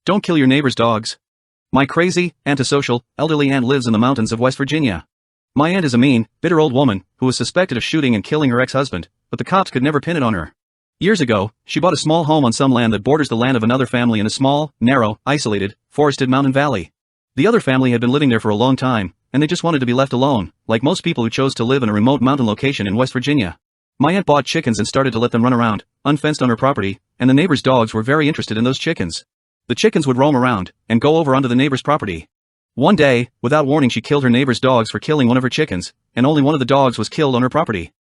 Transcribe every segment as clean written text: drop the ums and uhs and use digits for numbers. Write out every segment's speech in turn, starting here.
Don't kill your neighbor's dogs. My crazy, antisocial, elderly aunt lives in the mountains of West Virginia. My aunt is a mean, bitter old woman who was suspected of shooting and killing her ex-husband, but the cops could never pin it on her. Years ago, she bought a small home on some land that borders the land of another family in a small, narrow, isolated, forested mountain valley. The other family had been living there for a long time, and they just wanted to be left alone, like most people who chose to live in a remote mountain location in West Virginia. My aunt bought chickens and started to let them run around, unfenced on her property, and the neighbor's dogs were very interested in those chickens. The chickens would roam around, and go over onto the neighbor's property. One day, without warning, she killed her neighbor's dogs for killing one of her chickens, and only one of the dogs was killed on her property.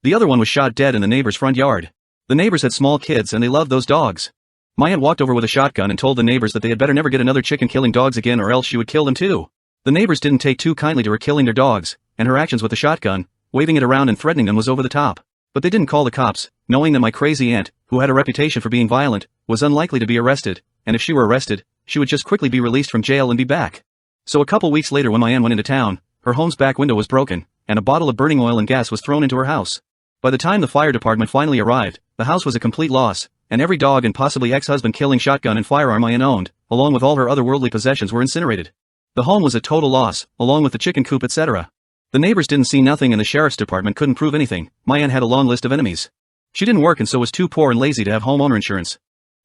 The other one was shot dead in the neighbor's front yard. The neighbors had small kids and they loved those dogs. My aunt walked over with a shotgun and told the neighbors that they had better never get another chicken killing dogs again or else she would kill them too. The neighbors didn't take too kindly to her killing their dogs, and her actions with the shotgun, waving it around and threatening them, was over the top. But they didn't call the cops, knowing that my crazy aunt, who had a reputation for being violent, was unlikely to be arrested, and if she were arrested, she would just quickly be released from jail and be back. So a couple weeks later, when my aunt went into town, her home's back window was broken, and a bottle of burning oil and gas was thrown into her house. By the time the fire department finally arrived, the house was a complete loss, and every dog and possibly ex-husband killing shotgun and firearm my aunt owned, along with all her other worldly possessions, were incinerated. The home was a total loss, along with the chicken coop, etc. The neighbors didn't see nothing and the sheriff's department couldn't prove anything. My aunt had a long list of enemies. She didn't work and so was too poor and lazy to have homeowner insurance.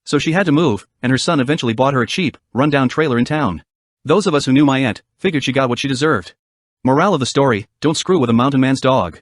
So she had to move, and her son eventually bought her a cheap, run-down trailer in town. Those of us who knew my aunt figured she got what she deserved. Moral of the story, don't screw with a mountain man's dog.